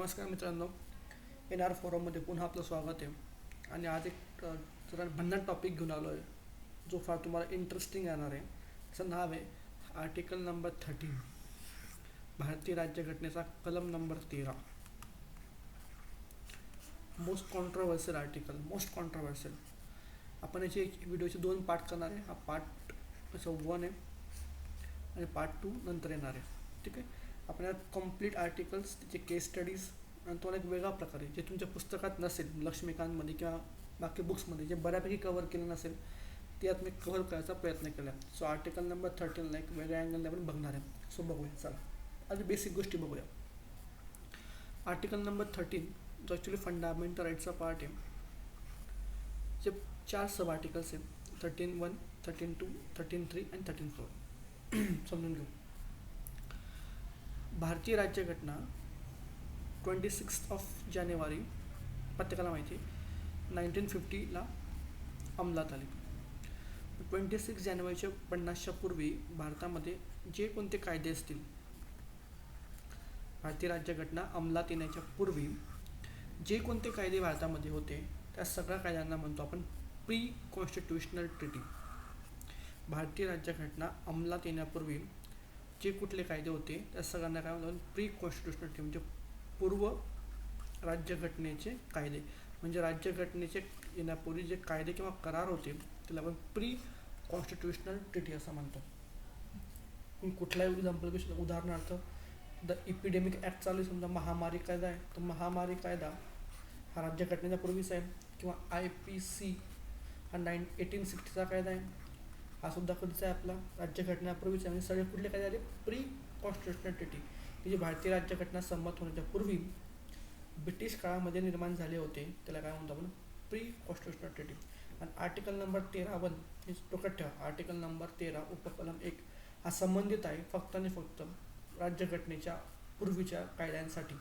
नमस्कार मित्रांनो, N R फोरममध्ये पुन्हा आपलं स्वागत आहे. आणि आज एक जरा भन्नाट टॉपिक घेऊन आलो आहे, जो फार तुम्हाला इंटरेस्टिंग येणार आहे. त्याचं नाव आहे आर्टिकल नंबर 13, भारतीय राज्यघटनेचा कलम number 13. Most controversial article, most controversial. आपण याची व्हिडिओचे 2 पार्ट करणार आहे. हा पार्ट 1 आहे आणि पार्ट 2 नंतर येणार आहे. ठीक आहे. आपण यात कम्प्लीट आर्टिकल्स, त्याचे केस स्टडीज आणि तो एक वेगळा प्रकारे जे तुमच्या पुस्तकात नसेल, लक्ष्मीकांतमध्ये किंवा बाकी बुक्समध्ये जे बऱ्यापैकी कव्हर केलं नसेल, ते यात मी कव्हर करायचा प्रयत्न केला. सो आर्टिकल नंबर 13 एक वेगळ्या अँगलने आपण बघणार आहे. सो बघूया, चला आधी बेसिक गोष्टी बघूया. आर्टिकल नंबर 13 जो ॲक्च्युली फंडामेंटल राईट्सचा पार्ट आहे, जे 4 सब आर्टिकल्स आहेत: 13(1), 13(2), 13(3) आणि 13(4). समजून घेऊ. भारतीय राज्यघटना 26 जानेवारी, प्रत्येकाला माहिती आहे, 1950ला अंमलात आली. 26 जानेवारीच्या 50च्या पूर्वी भारतामध्ये जे कोणते कायदे असतील, भारतीय राज्यघटना अंमलात येण्याच्या पूर्वी जे कोणते कायदे भारतामध्ये होते, त्या सगळ्या कायद्यांना म्हणतो आपण प्री कॉन्स्टिट्यूशनल ट्रिटी. भारतीय राज्यघटना अंमलात येण्यापूर्वी जे कुठले कायदे होते त्या सगळ्यांना काय म्हणतो, प्री कॉन्स्टिट्यूशनल ट्रिटी, म्हणजे पूर्व राज्यघटनेचे कायदे. म्हणजे राज्यघटनेचे येण्यापूर्वी जे कायदे किंवा करार होते त्याला आपण प्री कॉन्स्टिट्यूशनल ट्रिटी असं म्हणतो. कुठलाही एक्झाम्पल घेऊ शकतो. उदाहरणार्थ, द इपिडेमिक ॲक्ट चालू आहे, समजा महामारी कायदा आहे, तर महामारी कायदा हा राज्यघटनेच्या पूर्वीचा आहे. किंवा IPC हा 1860चा कायदा आहे, हा सुद्धा कधीचा आहे, आपला राज्यघटनेपूर्वीचा. म्हणजे सगळे कुठले कायदे आले, प्री कॉन्स्टिट्यूशनल ट्रिटी, की जे भारतीय राज्यघटना संमत होण्याच्या पूर्वी ब्रिटिश काळामध्ये निर्माण झाले होते, त्याला काय म्हणतो आपण, प्री कॉन्स्टिट्यूशनल ट्रिटी. आणि आर्टिकल नंबर 13(1) हे डोक्यात ठेवा. आर्टिकल नंबर 13 उपकलम 1 हा संबंधित आहे फक्त आणि फक्त राज्यघटनेच्या पूर्वीच्या कायद्यांसाठी.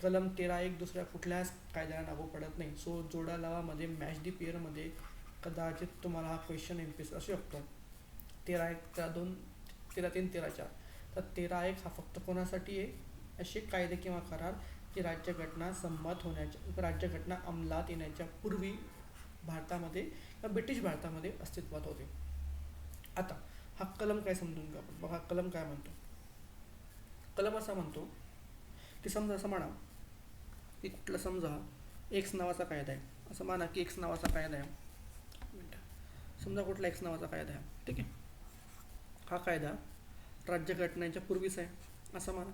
कलम 13(1) दुसऱ्या कुठल्याच कायद्याला लागू पडत नाही. सो जोडा लावामध्ये, मॅच दी पेअरमध्ये कदाचित तुम्हाला हा क्वेश्चन एमपीएस असू शकतो. 13(1), 13(2), 13(3), 13(4). तर 13(1) हा फक्त कोणासाठी आहे, असे कायदे किंवा करार जे राज्यघटना संमत होण्याच्या, राज्यघटना अंमलात येण्याच्या पूर्वी भारतामध्ये किंवा ब्रिटिश भारतामध्ये अस्तित्वात होते. आता हा कलम काय समजून घेऊ आपण. बघा कलम काय म्हणतो. कलम असा म्हणतो की समजा असं म्हणा की कुठला, समजा एक्स नावाचा कायदा आहे, असं म्हणा की एक्स नावाचा कायदा आहे. समजा कुठला एक्स नावाचा कायदा आहे, ठीक आहे. हा कायदा राज्यघटनेच्या पूर्वीचा आहे असं म्हणा.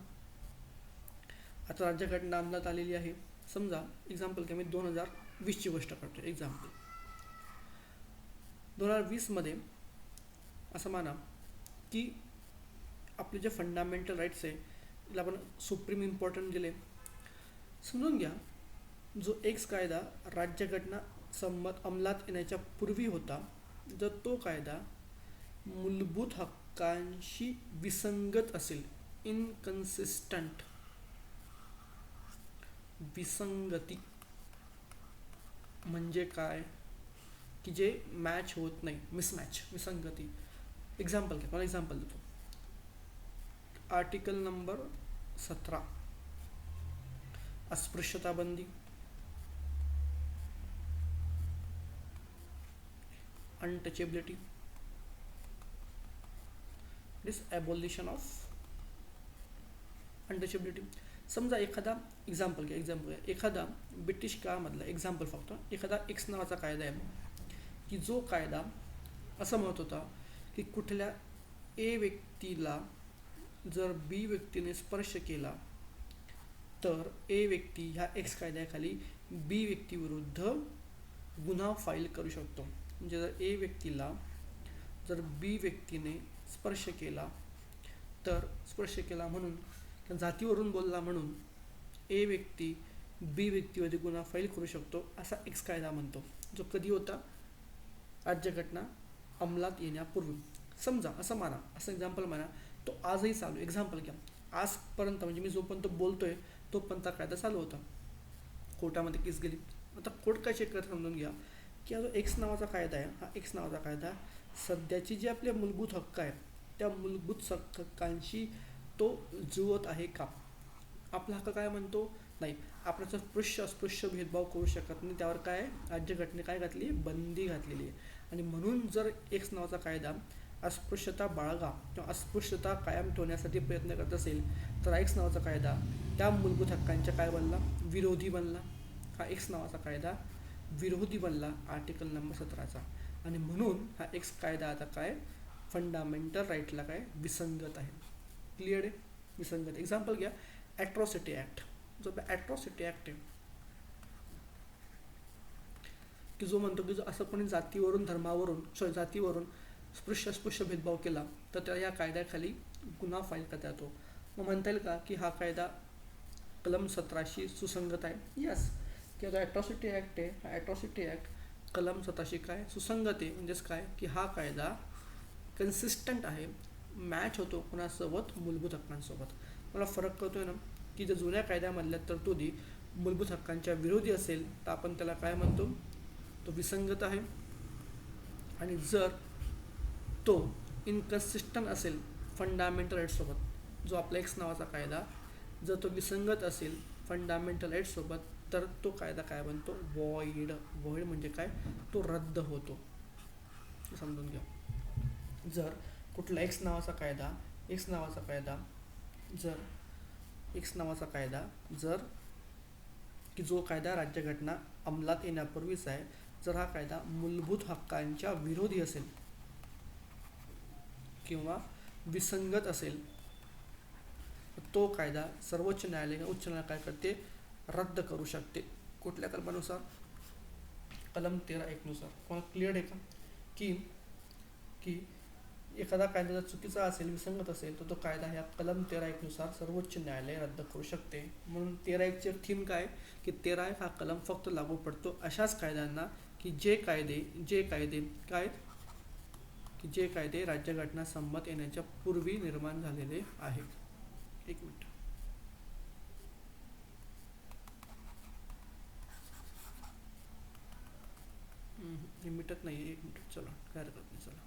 आता राज्यघटना अंमलात आलेली आहे. समजा एक्झाम्पल की मी 2020ची गोष्ट करतो. एक्झाम्पल 2020मध्ये असं म्हणा की आपले जे फंडामेंटल राईट्स आहे त्याला आपण सुप्रीम इम्पॉर्टन्स दिले. समजून घ्या, जो एक्स कायदा राज्यघटना संमत अंमलात येण्याच्या पूर्वी होता, जर तो कायदा मूलभूत हक्कांशी विसंगत असेल, इनकन्सिस्टंट, विसंगती म्हणजे काय, की जे मॅच होत नाही, मिसमॅच, विसंगती. एक्झाम्पल घ्या, मला एक्झाम्पल देतो. आर्टिकल नंबर 17 अस्पृश्यता बंदी, अनटचेबिलिटी, ॲबॉलिशन ऑफ अनटचेबिलिटी. समजा एखादा एक्झाम्पल घ्या, एखादा ब्रिटिश काळामधला एक्झाम्पल, फक्त एखादा एक्स नावाचा कायदा आहे की जो कायदा असं म्हणत होता की कुठल्या ए व्यक्तीला जर बी व्यक्तीने स्पर्श केला तर ए व्यक्ती ह्या एक्स कायद्याखाली बी व्यक्तीविरुद्ध गुन्हा फाईल करू शकतो. म्हणजे जर ए व्यक्तीला जर बी व्यक्तीने स्पर्श केला, तर स्पर्श केला म्हणून, जातीवरून बोलला म्हणून ए व्यक्ती बी व्यक्तीवरती गुन्हा फाईल करू शकतो, असा एक्स कायदा म्हणतो, जो कधी होता, राज्यघटना अंमलात येण्यापूर्वी. समजा असं म्हणा, असं एक्झाम्पल म्हणा, तो आजही चालू. एक्झाम्पल घ्या, आजपर्यंत म्हणजे मी जोपर्यंत बोलतोय तोपर्यंत कायदा चालू होता. कोर्टामध्ये केस गेली. आता कोर्ट काय चेक करत समजून घ्या की हा जो एक्स नावाचा कायदा आहे, हा एक्स नावाचा कायदा सध्याची जी आपले मूलभूत हक्क आहेत त्या मूलभूत हक्कांशी तो जुळत आहे का. आपला हक्क काय म्हणतो? नाही, आपण असं स्पृश्य अस्पृश्य भेदभाव करू शकत नाही. त्यावर काय राज्यघटने काय घातली? बंदी घातलेली आहे. आणि म्हणून जर एक्स नावाचा कायदा अस्पृश्यता बाळगा किंवा अस्पृश्यता कायम ठेवण्यासाठी प्रयत्न करत असेल, तर एक्स नावाचा कायदा त्या मूलभूत हक्कांच्या काय बनला? विरोधी बनला. हा एक्स नावाचा कायदा विरोधी बनला आर्टिकल नंबर 17चा. आणि म्हणून हा एक्स कायदा आता काय फंडामेंटल राईटला काय विसंगत आहे. क्लिअर आहे? विसंगत. एक्झाम्पल घ्या, ॲट्रॉसिटी ॲक्ट. जो ॲट्रॉसिटी ॲक्ट आहे की जो म्हणतो की जो असं कोणी जातीवरून धर्मावरून जातीवरून स्पृश्य अस्पृश्य भेदभाव केला तर त्याला या कायद्याखाली गुन्हा फाईल करता येतो. मग म्हणता येईल का की हा कायदा कलम 17शी सुसंगत आहे? यस. की जो ॲट्रॉसिटी ॲक्ट आहे, हा ॲट्रॉसिटी ॲक्ट कलम 17शी काय सुसंगत आहे. म्हणजेच काय की हा कायदा कन्सिस्टंट आहे, मॅच होतो कोणासोबत? मूलभूत हक्कांसोबत. मला फरक कळतोय ना की जर जुन्या कायद्यामधल्या तरतुदी मूलभूत हक्कांच्या विरोधी असेल तर आपण त्याला काय म्हणतो? तो विसंगत आहे. आणि जर तो इनकन्सिस्टंट असेल फंडामेंटल राईट्ससोबत, जो आपला एक्स नावाचा कायदा जर तो विसंगत असेल फंडामेंटल राईट्ससोबत, तर तो कायदा काय बनतो? वॉइड. वॉइड म्हणजे काय? तो रद्द होतो. समजून घ्या. जर कुठला एक्स नावाचा कायदा जर एक्स नावाचा कायदा जर की जो कायदा राज्यघटना अंमलात येण्यापूर्वीच आहे, जर हा कायदा मूलभूत हक्कांच्या विरोधी असेल किंवा विसंगत असेल, तो कायदा सर्वोच्च न्यायालय उच्च न्यायालय काय करते? रद्द करू शकते. कुठल्या कलमानुसार? कलम 13(1) नुसार. कोणाला क्लिअर आहे का? की की एखादा कायदा जर चुकीचा असेल, विसंगत असेल, तर तो कायदा ह्या कलम 13(1) नुसार सर्वोच्च न्यायालय रद्द करू शकते. म्हणून 13(1) थीम काय? की 13(1) हा कलम फक्त लागू पडतो अशाच कायद्यांना की जे कायदे काय की जे कायदे राज्यघटना संमत येण्याच्या पूर्वी निर्माण झालेले आहेत. एक मिनिट. हे मिटत नाही. एक मिनिट. चला, काय हरकत नाही. चला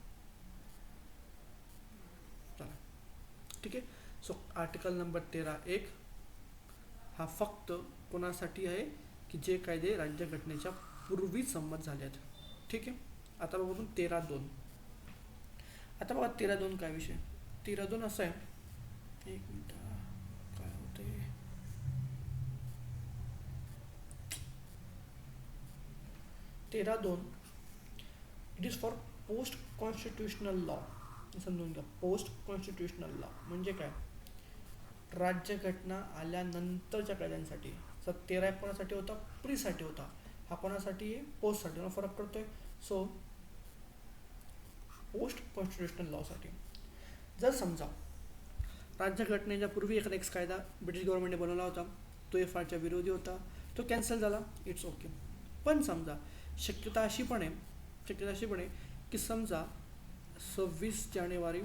ठीक आहे. सो आर्टिकल नंबर 13(1) हा फक्त कोणासाठी आहे? की जे कायदे राज्यघटनेच्या पूर्वी संमत झाले आहेत. ठीक आहे. आता बघू 13(2). आता बघा 13(2) काय विषय? 13(2) असं आहे, एक मिनिट काय होते, 13(2) it is for post constitutional law. समजून घ्या. पोस्ट कॉन्स्टिट्युशनल लॉ म्हणजे काय? राज्यघटना आल्यानंतरच्या कायद्यांसाठी. तर 13 कोणासाठी होता? प्रीसाठी होता. हा कोणासाठी आहे? पोस्टसाठी. फरक पडतोय. सो पोस्ट कॉन्स्टिट्युशनल लॉसाठी जर समजा राज्यघटनेच्या पूर्वी एखादा एक्स कायदा ब्रिटिश गव्हर्नमेंटने बनवला होता, तो एफआरच्या विरोधी होता, तो कॅन्सल झाला, इट्स ओके. पण समजा शक्यता अशी पण आहे की समजा 26 जानेवारी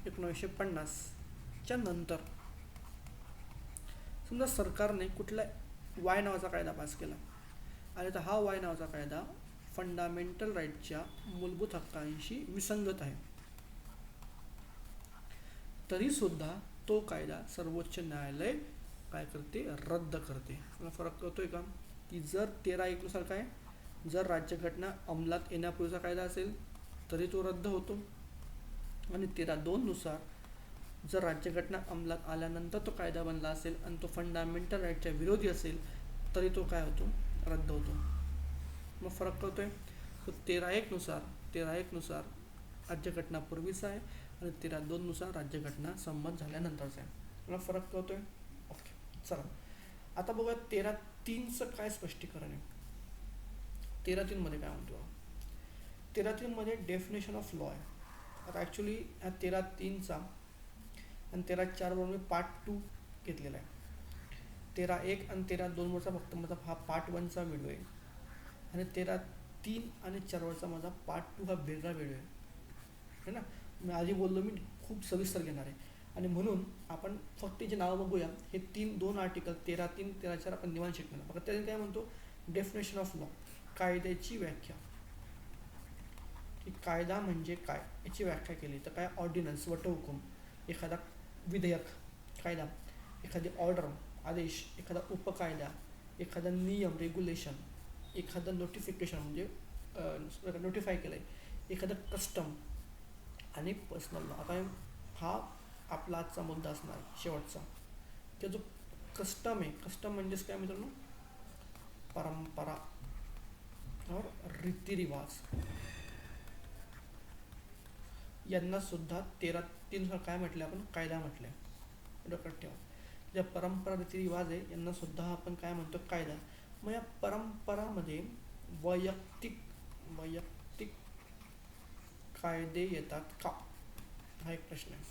1950च्या नंतर समजा सरकारने कुठला वाय नावाचा कायदा पास केला आणि तर हा वाय नावाचा कायदा फंडामेंटल राईटच्या मूलभूत हक्कांशी विसंगत आहे, तरीसुद्धा तो कायदा सर्वोच्च न्यायालय काय करते? रद्द करते. मला फरक कळतोय का? की जर 13(1) नुसार काय, जर राज्यघटना अंमलात येण्यापूर्वीचा कायदा असेल तरी तो रद्द होतो. आणि 13(2) नुसार जर राज्यघटना अंमलात आल्यानंतर तो कायदा बनला असेल आणि तो फंडामेंटल राईटच्या विरोधी असेल तरी तो काय होतो? रद्द होतो. मग फरक कळतोय? तो 13(1) नुसार राज्यघटना पूर्वीचा आहे आणि 13(2) नुसार राज्यघटना संमत झाल्यानंतरचा आहे. मला फरक कळतोय? ओके. चला आता बघूया 13(3)चं काय स्पष्टीकरण आहे. 13(3) मध्ये काय म्हणतो? 13(3) मध्ये डेफिनेशन ऑफ लॉ आहे. आता ॲक्च्युली ह्या 13(3)चा आणि 13(4) बरोबर मी पार्ट 2 घेतलेला आहे. 13(1) आणि 13(2) वरचा फक्त माझा हा पार्ट 1चा व्हिडिओ आहे आणि 13(3) आणि 4 वरचा माझा पार्ट 2 हा वेगळा व्हिडिओ आहे ना. मी आधी बोललो मी खूप सविस्तर घेणार आहे आणि म्हणून आपण फक्त जे नावं बघूया. हे 2 आर्टिकल 13(3) 13(4) आपण निवांत शिकणार. फक्त त्याने काय म्हणतो? डेफिनेशन ऑफ लॉ, कायद्याची व्याख्या. की कायदा म्हणजे काय याची व्याख्या केली तर काय? ऑर्डिनन्स, वटहुकूम, एखादा विधेयक, कायदा एखादी ऑर्डर, आदेश, एखादा उपकायदा, एखादा नियम, रेग्युलेशन, एखादं नोटिफिकेशन म्हणजे नोटिफाय केलं आहे, एखादं कस्टम आणि पर्सनल लॉ. आता हा आपला आजचा मुद्दा असणार शेवटचा, की जो कस्टम आहे, कस्टम म्हणजेच काय मित्रांनो, परंपरा और रीतिरिवाज, यांना सुद्धा 13 काय म्हटलं आपण, कायदा म्हटलं. डोक्यात ठेवा, ज्या परंपरा रीतिरिवाज आहे यांना सुद्धा आपण काय म्हणतो, कायदा. मग या परंपरामध्ये वैयक्तिक वैयक्तिक कायदे येतात का, हा एक प्रश्न आहे.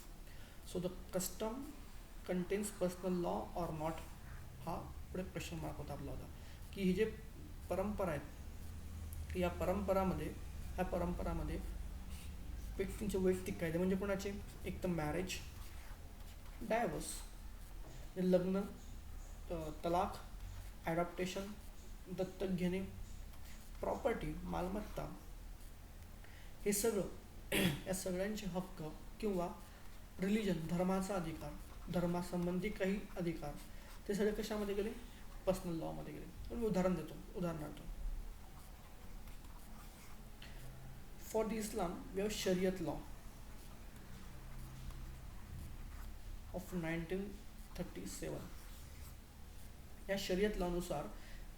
So the custom contains personal law or not, हा पुढे क्वेश्चन मार्क होता आपला होता, की ही जे परंपरा आहेत या परंपरामध्ये व्यक्तींचे वैयक्तिक कायदे म्हणजे कोणाचे, एक तर मॅरेज, डायव्हर्स, लग्न, तलाक, ॲडॉप्टेशन, दत्तक घेणे, प्रॉपर्टी, मालमत्ता, हे सगळं या सगळ्यांचे हक्क, किंवा रिलिजन, धर्माचा अधिकार, धर्मासंबंधी काही अधिकार, ते सगळे कशामध्ये गेले, पर्सनल लॉमध्ये गेले. मी उदाहरण देतो. उदाहरणार्थ, for the Islam we have Shariat law of 1937. या शरीयत लॉनुसार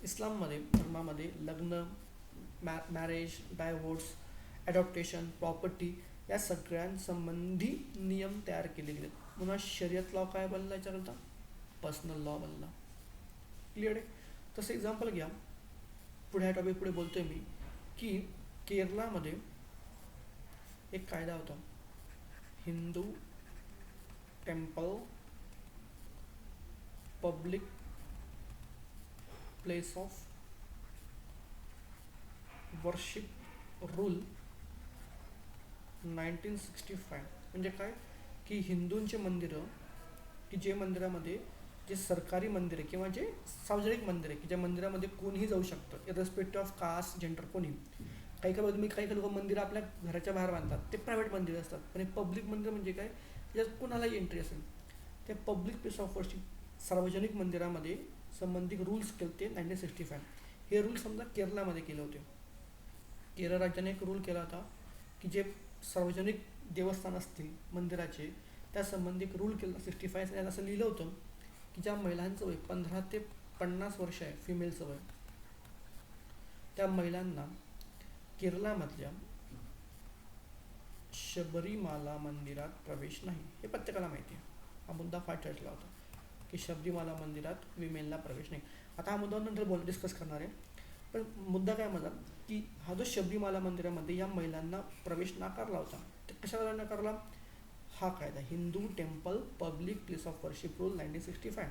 इस्लाममध्ये, धर्मामध्ये लग्न, मॅरेज, डायव्होर्स, ॲडॉप्टेशन, प्रॉपर्टी या सगळ्यांसंबंधी नियम तयार केले गेले. म्हणून शरीयत लॉ काय बनला याच्याकरता, पर्सनल लॉ बनला. क्लिअर आहे. तसं एक्झाम्पल घ्या, पुढे टॉपिक पुढे बोलतोय मी, की केरळामध्ये एक कायदा होता, Hindu temple public place of worship rule 1965. म्हणजे काय, की हिंदूंचे मंदिरं, की जे मंदिरामध्ये, जे सरकारी मंदिर आहे किंवा जे सार्वजनिक मंदिर आहे, की ज्या मंदिरामध्ये कोणीही जाऊ शकतं, इरेस्पेक्टिव्ह ऑफ कास्ट, जेंडर, कोणी. काही लोक मंदिरं आपल्या घराच्या बाहेर बांधतात, ते प्रायव्हेट मंदिरं असतात. पण हे पब्लिक मंदिर म्हणजे काय, ज्यात कोणालाही एंट्री असेल. ते पब्लिक प्लेस ऑफ वर्शिप, सार्वजनिक मंदिरामध्ये संबंधित रूल्स केले ते 1965. हे रूल समजा केरळामध्ये केले होते. केरळ राज्याने एक रूल केला होता, की जे सार्वजनिक देवस्थान असतील मंदिराचे, त्या संबंधित रूल केला 65. असं लिहिलं होतं, की ज्या महिलांचं वय 15 ते 50 वर्ष आहे, फिमेलचं वय, त्या महिलांना केरळामधल्या शबरीमाला मंदिरात प्रवेश नाही. हे प्रत्येकाला माहिती आहे. हा मुद्दा फार चर्चला होता, की शबरीमाला मंदिरात विमेलला प्रवेश नाही. आता हा मुद्दा नंतर डिस्कस करणार आहे. पण मुद्दा काय माझा, की हा जो शबरीमाला मंदिरामध्ये या महिलांना प्रवेश नाकारला होता, तर कशाला नाकारला, हा कायदा Hindu temple public place of worship rule 1965.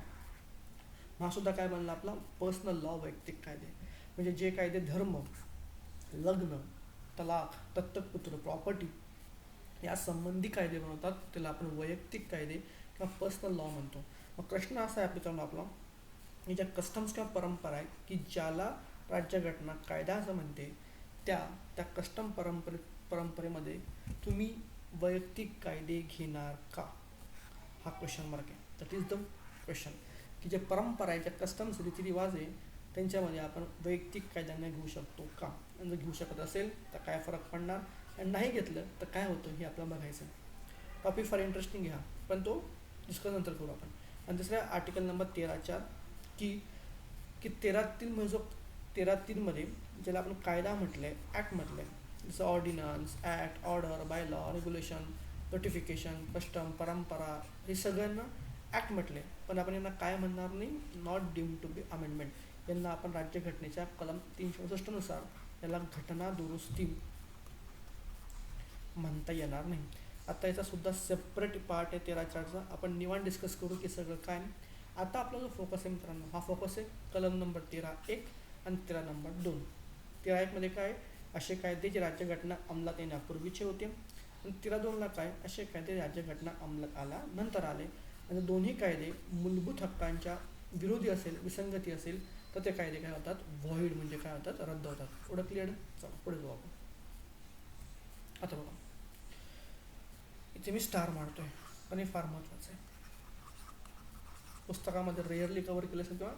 हा सुद्धा काय बनला आपला, पर्सनल लॉ, वैयक्तिक कायदे. म्हणजे जे कायदे धर्म, लग्न, तलाक, दत्तकपुत्र, प्रॉपर्टी या संबंधी कायदे बनवतात, त्याला आपण वैयक्तिक कायदे किंवा पर्सनल लॉ म्हणतो. मग प्रश्न असा आहे आपल्याला आपला, की ज्या कस्टम्स किंवा परंपरा आहे, की ज्याला राज्यघटना कायदा असं म्हणते, त्या कस्टम परंपरेमध्ये तुम्ही वैयक्तिक कायदे घेणार का, हा क्वेश्चन मार्क आहे. दॅट इज द क्वेश्चन, की जे परंपरा आहे, ज्या कस्टम्स रीतिरिवाज आहे, त्यांच्यामध्ये आपण वैयक्तिक कायद्यांना घेऊ शकतो का, आणि जर घेऊ शकत असेल तर काय फरक पडणार, आणि नाही घेतलं तर काय होतं हे आपल्याला बघायचं. टॉपिक फार इंटरेस्टिंग घ्या, पण तो डिस्कस नंतर करू आपण. आणि दुसऱ्या आर्टिकल नंबर 13 की 13(3) म्हणजे जो 13(3) ज्याला आपण कायदा म्हटलं आहे, ॲक्ट म्हटलं आहे, जसं ordnance, act, order, by law, regulation, notification, custom, परंपरा, हे सगळ्यांना ॲक्ट म्हटले. पण आपण यांना काय म्हणणार नाही, not deemed to be amendment. यांना आपण राज्यघटनेच्या कलम 364 नुसार याला घटना दुरुस्ती म्हणता येणार नाही. आता याचा सुद्धा सेपरेट पार्ट आहे 13(4)चा, आपण निवांत डिस्कस करू की सगळं काय. आता आपला जो फोकस आहे मित्रांनो, हा फोकस आहे कलम नंबर 13(1) आणि 13 नंबर 2. 13(1) मध्ये काय, असे कायदे जे राज्यघटना अंमलात येण्यापूर्वीचे होते, आणि 13(2)ला काय, असे कायदे राज्यघटना अंमलात आल्यानंतर आले. आणि दोन्ही कायदे मूलभूत हक्कांच्या विरोधी असेल, विसंगती असेल, तर ते कायदे काय होतात, व्हॉइड म्हणजे काय होतात, रद्द होतात. पुढं क्लिअर. चला पुढे जाऊ आपण. आता बघा, इथे मी स्टार मारतोय आणि फार महत्त्वाचं आहे. पुस्तकामध्ये रेअरली कव्हर केलं असेल किंवा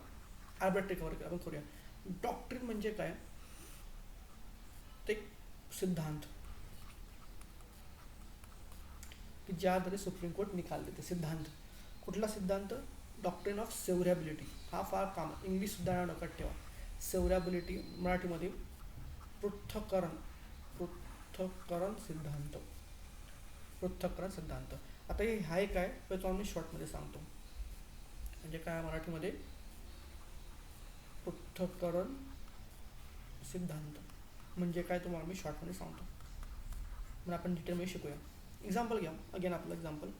ॲब्रॅक्टली कव्हर केलं. आपण करूया. डॉक्ट्रिन म्हणजे काय? ते सिद्धांत की ज्याद्वारे सुप्रीम कोर्ट निकाल देते. सिद्धांत कुठला सिद्धांत? Doctrine of severability. हा फार काम इंग्लिश सुद्धा डोक्यात ठेवा. सेव्हरॅबिलिटी मराठीमध्ये पृथक्करण पृथक्करण सिद्धांत. पृथक्करण सिद्धांत. आता हे आहे काय तर तो आम्ही शॉर्टमध्ये सांगतो. म्हणजे काय मराठीमध्ये पृथक्करण सिद्धांत म्हणजे काय तुम्हाला मी शॉर्टमध्ये सांगतो. मग आपण डिटेलमध्ये शिकूया. एक्झाम्पल घ्या. अगेन आपलं एक्झाम्पल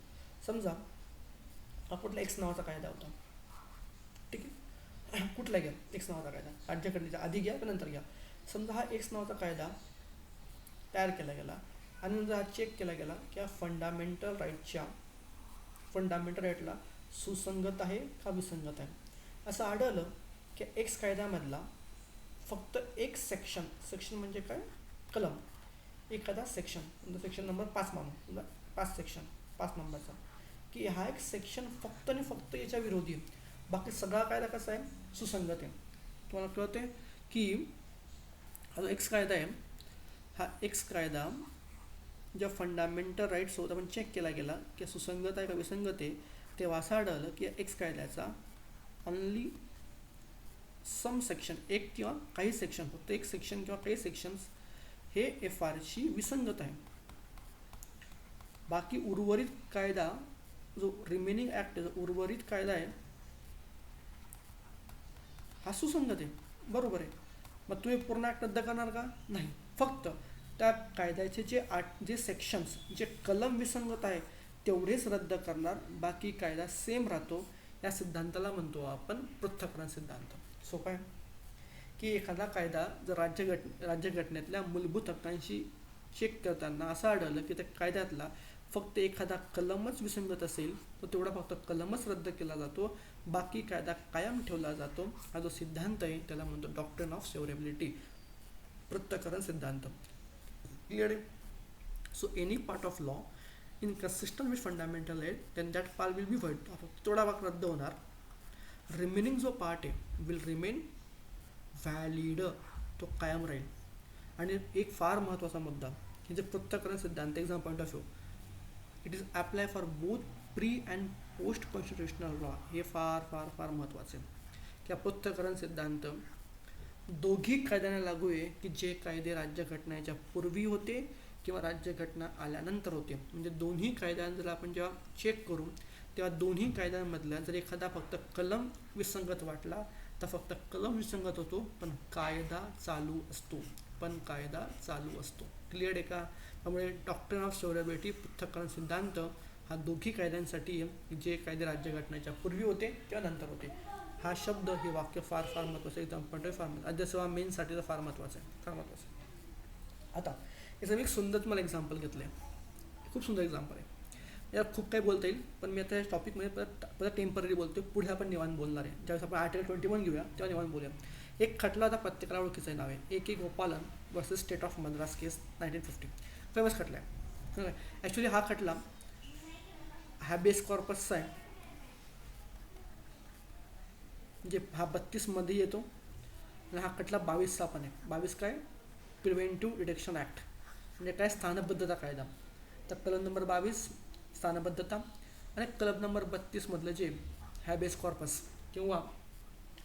समजा हा कुठला एक्स नावाचा कायदा होता. ठीक आहे. कुठला घ्या एक्स नावाचा कायदा. राज्यघटनेच्या आधी घ्या का नंतर घ्या. समजा हा एक्स नावाचा कायदा तयार केला गेला आणि नंतर हा चेक केला गेला की हा फंडामेंटल राईटला सुसंगत आहे का विसंगत आहे. असं आढळलं की एक्स कायद्यामधला फक्त एक सेक्शन म्हणजे काय? कलम. एखादा सेक्शन सेक्शन नंबर 5 मानू 5 सेक्शन 5 नंबरचा की हा एक सेक्शन फक्त आणि फक्त याच्या विरोधी आहे. बाकी सगळा कायदा कसा आहे? सुसंगत आहे. तुम्हाला कळते की हा जो एक्स कायदा आहे हा एक्स कायदा ज्या फंडामेंटल राईट्ससोबत आपण चेक केला गेला की सुसंगत आहे का विसंगत आहे, तेव्हा असं आढळलं की एक्स कायद्याचा ओनली सम सेक्शन एक किंवा काही सेक्शन फक्त एक सेक्शन किंवा काही सेक्शन्स हे एफ आरशी विसंगत आहे. बाकी उर्वरित कायदा जो रिमेनिंग ॲक्ट उर्वरित कायदा आहे हा सुसंगत आहे. बरोबर आहे. मग तुम्ही पूर्ण ॲक्ट रद्द करणार का? नाही. फक्त त्या कायद्याचे जे सेक्शन्स जे कलम विसंगत आहे तेवढेच रद्द करणार. बाकी कायदा सेम राहतो. या सिद्धांताला म्हणतो आपण पृथक्करण सिद्धांत. सोपं आहे की एखादा कायदा जर राज्यघटनेतल्या मूलभूत हक्कांशी चेक करताना असं आढळलं की त्या कायद्यातला फक्त एखादा कलमच विसंगत असेल तर तेवढा फक्त कलमच रद्द केला जातो. बाकी कायदा कायम ठेवला जातो. हा जो सिद्धांत आहे त्याला म्हणतो डॉक्ट्रिन ऑफ सेव्हरॅबिलिटी. पृथक्करण सिद्धांत. क्लिअर आहे. So any part of law inconsistent with fundamental right then that part will be void. तेवढा भाग रद्द होणार. रिमेनिंग जो पार्ट आहे विल रिमेन व्हॅलिड. तो कायम राहील. आणि एक फार महत्त्वाचा मुद्दा की जे पृथक्करण सिद्धांत exam point of view it is apply for both pre and post constitutional law. हे फार फार फार महत्त्वाचे की हा पृथक्करण सिद्धांत दोघी कायद्यांना लागू आहे की जे कायदे राज्यघटनेच्या पूर्वी होते किंवा राज्यघटना आल्यानंतर होते. म्हणजे दोन्ही कायद्यांना जर आपण जेव्हा चेक करू तेव्हा दोन्ही कायद्यांमधल्या जर एखादा फक्त कलम विसंगत वाटला तर फक्त कलम विसंगत होतो पण कायदा चालू असतो. क्लिअर आहे का? त्यामुळे डॉक्ट्रिन ऑफ सेव्हरॅबिलिटी पृथक्करण सिद्धांत हा दोघी कायद्यांसाठी जे कायदे राज्यघटनेच्या पूर्वी होते किंवा नंतर होते. हा शब्द हे वाक्य फार फार महत्त्वाचं एकदम पण फार राज्यसेवा मेनसाठी तर फार महत्त्वाचं आहे. आता याचं मी एक सुंदर तुम्हाला एक्झाम्पल घेतलं आहे. खूप सुंदर एक्झाम्पल आहे. यात खूप काही बोलता येईल पण मी आता या टॉपिकमध्ये परत टेम्पररी बोलतो. पुढे आपण निवांत बोलणार आहे. ज्यावेळेस आपण आर्टिकल 21 घेऊया तेव्हा निवांत बोलूया. एक खटला होता प्रत्येकाला ओळखीचं नाव आहे A.K. Gopalan versus state of Madras case 1950. Famous खटला आहे. ॲक्च्युली हा खटला हॅबेस कॉर्पसचा आहे. म्हणजे हा 32 मध्ये येतो आणि हा खटला 22चा पण आहे. 22 काय? प्रिव्हेंटिव्ह डिटेक्शन ॲक्ट म्हणजे काय? स्थानबद्धता कायदा. तर कलम नंबर 22 स्थानबद्धता आणि कलम नंबर 32 मधलं जे हॅबेस कॉर्पस किंवा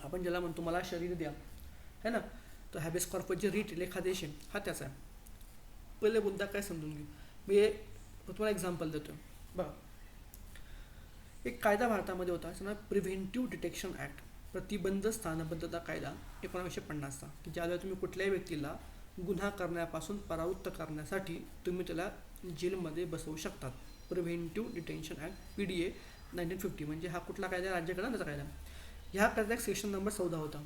आपण ज्याला म्हणतो मला शरीर द्या है ना, तो हॅबेस कॉर्पस जे रिट लेखादेश आहे हा त्याचा आहे. पहिले मुद्दा काय समजून घेऊ. मी तुम्हाला एक्झाम्पल देतो. बघा एक कायदा भारतामध्ये होता त्याचं नाव प्रिव्हेंटिव्ह डिटेक्शन ॲक्ट प्रतिबंध स्थानबद्धता कायदा 1950चा की ज्यावेळेला तुम्ही कुठल्याही व्यक्तीला गुन्हा करण्यापासून परावृत्त करण्यासाठी तुम्ही त्याला जेलमध्ये बसवू शकतात. प्रिव्हेंटिव्ह डिटेन्शन ॲक्ट PDA 1950 म्हणजे हा कुठला कायदा? राज्यघटनेचा कायदा. ह्या कायद्यात सेक्शन नंबर 14 होता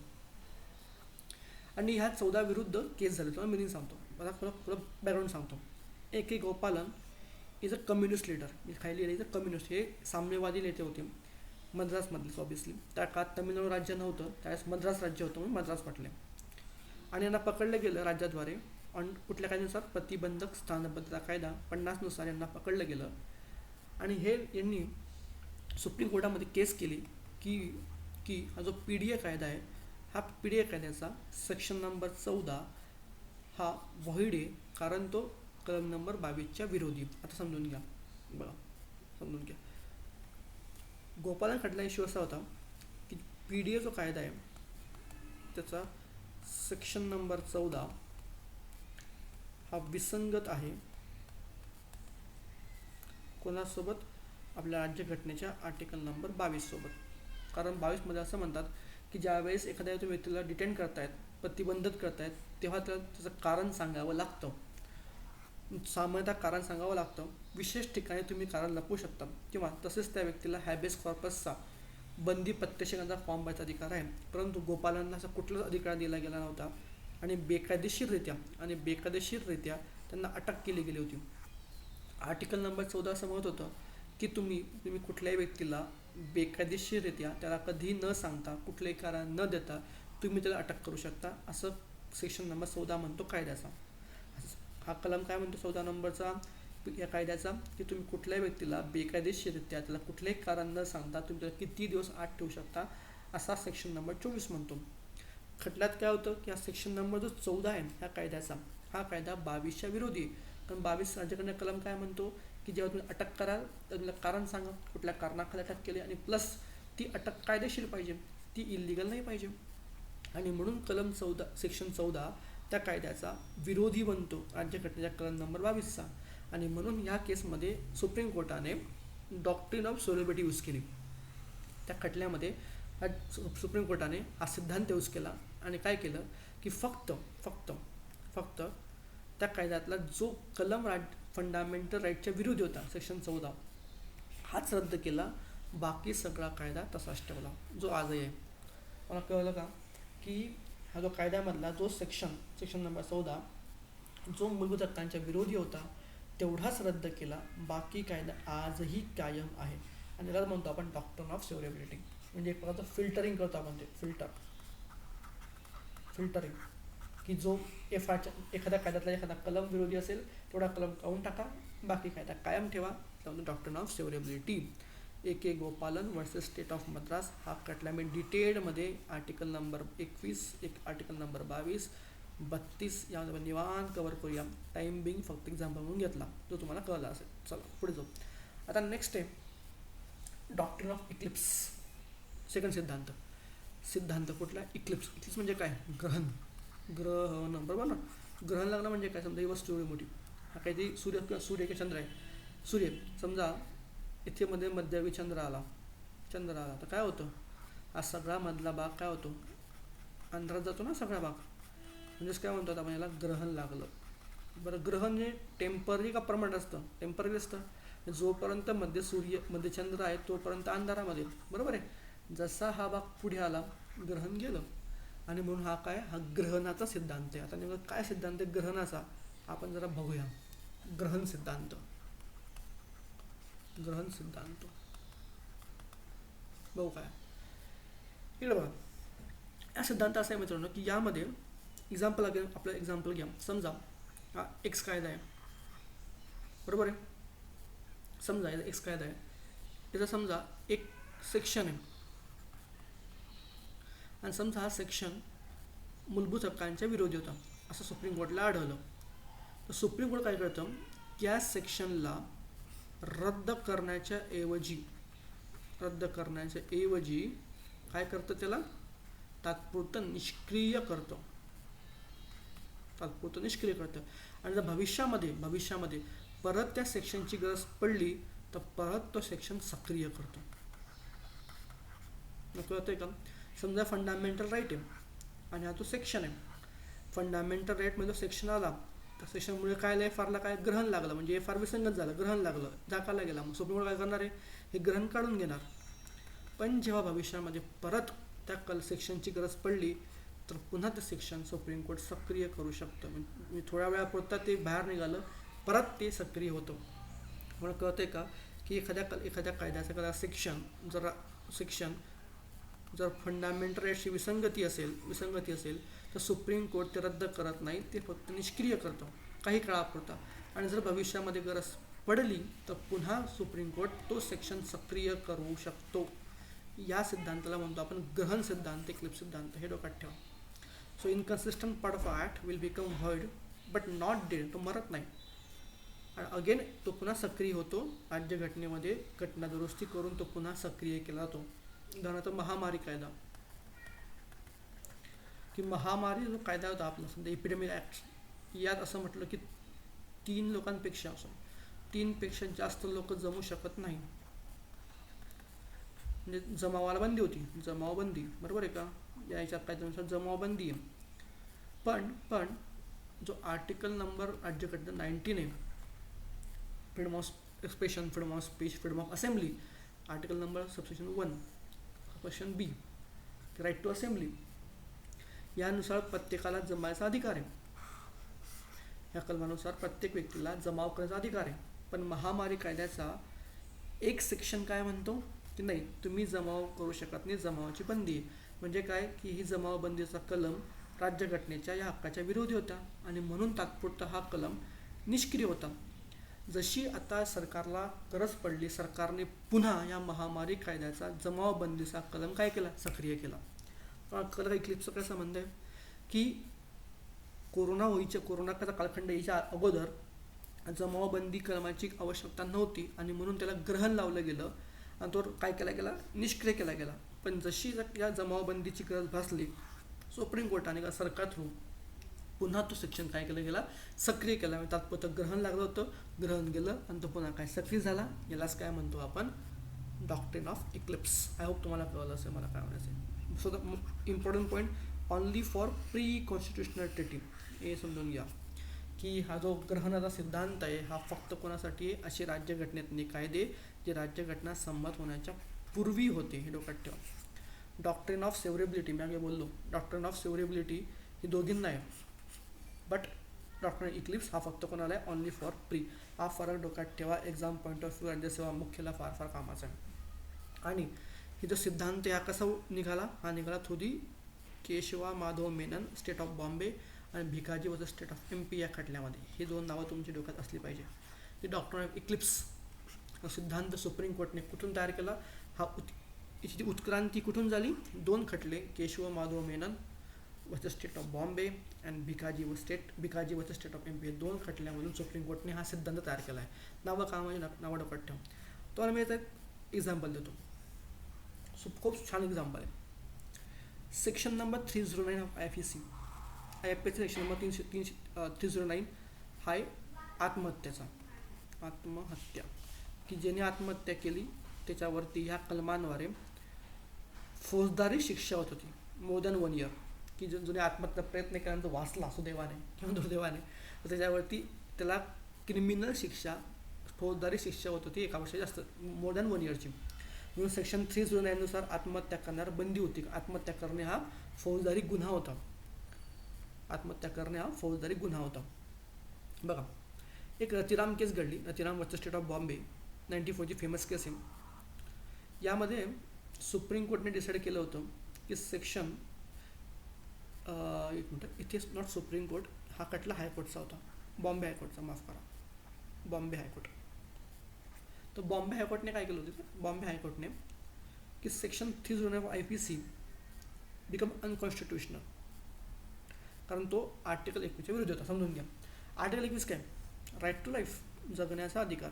आणि ह्या 14 विरुद्ध केस झाले. तुम्हाला मिनिंग सांगतो. मला थोडं बॅकग्राऊंड सांगतो. A.K. Gopalan is a communist leader. खाली इज अ कम्युनिस्ट. हे साम्यवादी नेते होते मद्रासमधले. ऑब्विसली त्या काळात तमिळनाडू राज्य नव्हतं त्यावेळेस मद्रास राज्य होतं म्हणून मद्रास म्हटले. आणि यांना पकडलं गेलं राज्याद्वारे ऑन कुठल्या कायद्यानुसार? प्रतिबंधक स्थानबद्धता कायदा 50 नुसार यांना पकडलं गेलं. आणि हे यांनी सुप्रीम कोर्टामध्ये केस केली की की हा जो पी डी ए कायदा आहे, हा पी डी ए कायद्याचा सेक्शन नंबर 14 हा व्हॉइड आहे, कारण तो कलम नंबर 22च्या विरोधी. आता समजून घ्या, बघा समजून घ्या. गोपालन खटला इश्यू असा होता की पी डी ए जो कायदा आहे त्याचा सेक्शन नंबर 14 हा विसंगत आहे कोणासोबत? आपल्या राज्यघटनेच्या आर्टिकल नंबर 22 सोबत. कारण 22मध्ये असं म्हणतात की ज्यावेळेस एखाद्या तुम्ही व्यक्तीला डिटेन करतायत, प्रतिबंधित करतायत, तेव्हा त्याला त्याचं कारण सांगावं लागतं. सामान्यतः कारण सांगावं लागतं. विशेष ठिकाणी तुम्ही कारण लपवू शकता किंवा तसेच त्या व्यक्तीला हॅबेस कॉर्पसचा बंदी प्रत्यक्षाचा फॉर्म भरायचा अधिकार आहे. परंतु गोपालांना असा कुठलाच अधिकार दिला गेला नव्हता आणि बेकायदेशीररित्या त्यांना अटक केली गेली होती. आर्टिकल नंबर 14 असं म्हणत होतं की तुम्ही कुठल्याही व्यक्तीला बेकायदेशीररित्या त्याला कधीही न सांगता, कुठलंही कारण न देता तुम्ही त्याला अटक करू शकता, असं सेक्शन नंबर 14 म्हणतो कायद्याचा. हा कलम काय म्हणतो 14 नंबरचा या कायद्याचा? की तुम्ही कुठल्याही व्यक्तीला बेकायदेशीररित्या त्याला कुठलंही कारण न सांगता तुम्ही त्याला किती दिवस आत ठेवू शकता, असा सेक्शन नंबर 24 म्हणतो. खटल्यात काय होतं की हा सेक्शन नंबर जो 14 आहे ह्या कायद्याचा, हा कायदा 22च्या विरोधी आहे. कारण 22 राज्यघटना कलम काय म्हणतो की जेव्हा तुम्ही अटक कराल तर तुम्हाला कारण सांगा, कुठल्या कारणाखाली अटक केली, आणि प्लस ती अटक कायदेशीर पाहिजे, ती इलिगल नाही पाहिजे. आणि म्हणून कलम 14 सेक्शन 14 त्या कायद्याचा विरोधी बनतो, राज्यघटनेच्या कलम नंबर 22चा. आणि म्हणून ह्या केसमध्ये सुप्रीम कोर्टाने डॉक्ट्रिन ऑफ सोलिबिलिटी यूज केली. त्या खटल्यामध्ये सुप्रीम कोर्टाने हा सिद्धांत यूज केला आणि काय केलं की फक्त त्या कायद्यातला जो कलम फंडामेंटल राईटच्या विरुद्ध होता सेक्शन 14 हाच रद्द केला, बाकी सगळा कायदा तसाच ठेवला जो आजही आहे. मला कळलं का की हा जो कायद्यामधला जो सेक्शन नंबर 14 जो मूलभूत हक्कांच्या विरोधी होता तेवढाच रद्द केला, बाकी कायदा आजही कायम आहे. आणि त्याला म्हणतो आपण डॉक्ट्रिन ऑफ सेव्हरेबिलिटी, म्हणजे एक प्रकारचं फिल्टरिंग करतो आपण, ते फिल्टरिंग की जो एखाद्या कायद्यातला एखादा कलम विरोधी असेल तेवढा कलम काढून टाका, बाकी कायदा कायम ठेवा. त्यामध्ये doctrine of severability. A Gopalan versus state of Madras हा खटला मी डिटेलमध्ये आर्टिकल नंबर 21, आर्टिकल नंबर 22, 32 यामध्ये निवांत कव्हर करूया. टाईम बिंग फक्त एक्झाम्पल म्हणून घेतला जो तुम्हाला कळला असेल. चला पुढे जाऊ. आता नेक्स्ट आहे डॉक्ट्रिन ऑफ इक्लिप्स. सेकंड सिद्धांत कुठला? इक्लिप्स म्हणजे काय? ग्रहण बरोबर ना. ग्रहण लागणं म्हणजे काय? समजा ही वस्तू एवढी मोठी, हा काहीतरी सूर्य किंवा चंद्र आहे. सूर्य समजा इथे मध्ये मध्यभागी चंद्र आला तर काय होतं? हा सगळा मधला भाग काय होतो? अंधारात जातो ना सगळा भाग. म्हणजेच काय म्हणतो आपण याला? ग्रहण लागलं. बरं, ग्रहण हे टेम्पररी का परमनंट असतं? टेम्पररी असतं. जोपर्यंत मध्ये चंद्र आहे तोपर्यंत अंधारामध्ये, बरोबर आहे. जसा हा भाग पुढे आला ग्रहण गेलं. आणि म्हणून हा ग्रहणाचा सिद्धांत आहे. आता नेमकं काय सिद्धांत आहे ग्रहणाचा आपण जरा बघूया. ग्रहण सिद्धांत बघू काय इकडे बघा. या सिद्धांत असा आहे मित्रांनो की यामध्ये आपलं एक्झाम्पल घ्या. समजा हा एक्स कायदा आहे, बरोबर आहे. समजा याचा एक्स कायदा आहे, याचा समजा एक सेक्शन आहे आणि समजा हा सेक्शन मूलभूत हक्कांच्या विरोधी होता असं सुप्रीम कोर्टला आढळलं. तर सुप्रीम कोर्ट काय करतं, या सेक्शनला रद्द करण्याच्या ऐवजी काय करतं, त्याला तात्पुरतं निष्क्रिय करतं. आणि जर भविष्यामध्ये परत त्या सेक्शनची गरज पडली तर परत तो सेक्शन सक्रिय करतो. कळतंय का? समजा फंडामेंटल राईट आहे आणि हा तो सेक्शन आहे. फंडामेंटल राईटमध्ये जो सेक्शन आला त्या सेक्शनमुळे काय एफआरला काय ग्रहण लागलं, म्हणजे एफआर विसंगत झालं, ग्रहण लागलं, जाकाला गेला. मग सुप्रीम कोर्ट काय करणार आहे, हे ग्रहण काढून घेणार. पण जेव्हा भविष्यामध्ये परत त्या सेक्शनची गरज पडली तर पुन्हा ते सेक्शन सुप्रीम कोर्ट सक्रिय करू शकतं. म्हणजे थोड्या वेळापुरता ते बाहेर निघालं परत ते सक्रिय होतं. म्हणून कळतंय का की एखाद्या कायद्याचं एखादा सेक्शन जर फंडामेंटल राईटची विसंगती असेल तर सुप्रीम कोर्ट ते रद्द करत नाही, ते फक्त निष्क्रिय करतं काही काळापुरता. आणि जर भविष्यामध्ये गरज पडली तर पुन्हा सुप्रीम कोर्ट तो सेक्शन सक्रिय करू शकतो. या सिद्धांताला म्हणतो आपण ग्रहण सिद्धांत, इक्लिप्स सिद्धांत. हे डोक्यात ठेवा. So inconsistent part of act will become void but not dead. तो मरत नाही आणि अगेन तो पुन्हा सक्रिय होतो. राज्यघटनेमध्ये घटना दुरुस्ती करून तो पुन्हा सक्रिय केला जातो. उदाहरणार्थ महामारी कायदा, की महामारी जो कायदा होता आपला समजा एपिडेमिक ॲक्ट, यात असं म्हटलं की 3 लोकांपेक्षा असं 3पेक्षा जास्त लोक जमू शकत नाही. म्हणजे जमावाला बंदी होती, जमावबंदी, बरोबर आहे का? याच्या कायद्यानुसार जमावबंदी आहे. पण जो आर्टिकल नंबर राज्यघटना 19 आहे, freedom of expression, freedom of speech, freedom of assembly, article number subsection 1 question B, right to assembly, यानुसार प्रत्येकाला जमायचा अधिकार आहे. या कलमानुसार प्रत्येक व्यक्तीला जमाव करण्याचा अधिकार आहे. पण महामारी कायद्याचा एक सेक्शन काय म्हणतो की नाही, तुम्ही जमाव करू शकत नाही, जमावाची बंदी आहे. म्हणजे काय की ही जमावबंदीचा कलम राज्यघटनेच्या या हक्काच्या विरोधी होता आणि म्हणून तात्पुरता हा कलम निष्क्रिय होता. जशी आता सरकारला गरज पडली, सरकारने पुन्हा या महामारी कायद्याचा जमावबंदीचा कलम काय केला, सक्रिय केला. कलर इक्लिप्सचा काय संबंध आहे की कोरोनाचा कालखंड यायच्या अगोदर जमावबंदी कलमाची आवश्यकता नव्हती आणि म्हणून त्याला ग्रहण लावलं गेलं आणि तो काय केला गेला, निष्क्रिय केला गेला. पण जशी या जमावबंदीची गरज भासली, सुप्रीम कोर्टाने का सरकार थ्रू पुन्हा तो सेक्शन काय केलं गेला, सक्रिय केला. म्हणजे तात्पुरतं ग्रहण लागलं होतं, ग्रहण गेलं आणि तो पुन्हा काय सक्रिय झाला. यालाच काय म्हणतो आपण, doctrine of Eclipse. I hope तुम्हाला कळलं असेल मला काय म्हणायचं. So the important point, only for pre constitutional treaty. हे समजून घ्या की हा जो ग्रहणाचा सिद्धांत आहे हा फक्त कोणासाठी आहे, असे राज्यघटनेतले कायदे जे राज्यघटना संमत होण्याच्या पूर्वी होते. हे डोक्यात ठेवा. डॉक्ट्रिन ऑफ सेव्हरेबिलिटी, मी आगे बोललो, डॉक्ट्रिन ऑफ सेव्हरेबिलिटी ही दोघींना आहे. बट डॉक्ट्रिन इक्लिप्स हा फक्त कोणाला आहे, ऑनली फॉर प्री. हा फरक डोक्यात ठेवा. एक्झाम पॉईंट ऑफ व्ह्यू राज्यसेवा मुख्यला फार फार कामाचा आहे. आणि ही जो सिद्धांत हा कसा निघाला, हा निघाला थ्रू दी केशवा माधव मेनन स्टेट ऑफ बॉम्बे आणि Bhikaji versus state of MP या खटल्यामध्ये. हे 2 नावं तुमच्या डोक्यात असली पाहिजे. ती डॉक्ट्रिन ऑफ इक्लिप्स सिद्धांत सुप्रीम कोर्टने कुठून तयार केला, याची उत्क्रांती कुठून झाली, 2 खटले, Keshav Madhav Menon versus state of Bombay आणि Bhikaji versus state of MP, 2 खटल्यामधून सुप्रीम कोर्टने हा सिद्धांत तयार केला आहे. नावं डोक्यात ठेवा. तर मी याचा एक एक्झाम्पल देतो. खूप छान एक्झाम्पल आहे. Section number 309 of IPC. IPC section number 309 हा आहे आत्महत्या, की ज्याने आत्महत्या केली त्याच्यावरती ह्या कलमांद्वारे फौजदारी शिक्षा होत होती, मोर दॅन 1 year. की जुने आत्महत्या प्रयत्न केल्यानंतर वाचला सुदैवाने किंवा दुर्दैवाने, तर त्याच्यावरती त्याला क्रिमिनल शिक्षा, फौजदारी शिक्षा होत होती 1 वर्षाची जास्त, मोर दॅन 1 yearची. म्हणून सेक्शन 309 नुसार आत्महत्या करण्यावर बंदी होती. आत्महत्या करणे हा फौजदारी गुन्हा होता. आत्महत्या करणे हा फौजदारी गुन्हा होता. बघा, एक रतिराम केस घडली, Ratiram versus state of Bombay, 94ची फेमस केस आहे. यामध्ये सुप्रीम कोर्टने डिसाईड केलं होतं की सेक्शन, एक मिनटं, इथे नॉट सुप्रीम कोर्ट, हा खटला हायकोर्टचा होता, बॉम्बे हायकोर्टचा, माफ करा, बॉम्बे हायकोर्ट. तर बॉम्बे हायकोर्टने काय केलं होतं, बॉम्बे हायकोर्टने की section 309 of IPC become unconstitutional, कारण तो आर्टिकल 21च्या विरुद्ध होता. समजून घ्या. आर्टिकल 21 काय, राईट टू लाईफ, जगण्याचा अधिकार.